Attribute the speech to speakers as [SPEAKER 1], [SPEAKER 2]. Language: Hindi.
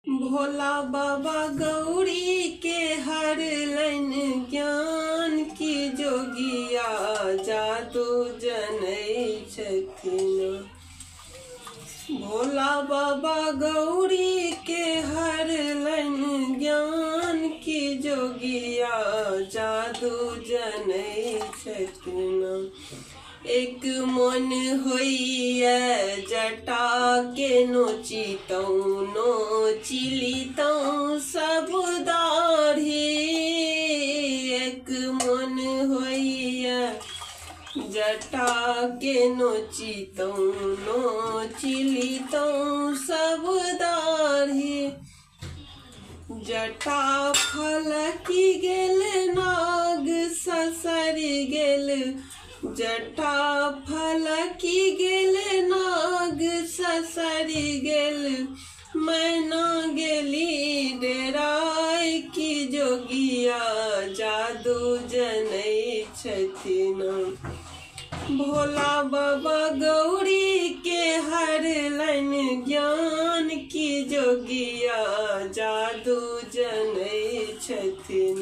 [SPEAKER 1] भोला बाबा गौरी के हर लन ज्ञान की जोगिया जादू जनै छथिन। भोला बाबा गौरी के हर लन ज्ञान की जोगिया जादू जनै छथिन। एक मन होइए जटा के नोचितौं नोचिलितौं सब दाढ़ी। एक मन होइए जटा के नोचितौं नोचिलितौं सब दाढ़ी। जटा फलकी गेल नाग ससरि गेल। जटा फलकी गेल नाग ससरि गेल। मैना गेली डेराय की जोगिया जादू जनै छथिन। भोला बाबा गौरी के हर लन ज्ञान की जोगिया जादू जनै छथिन।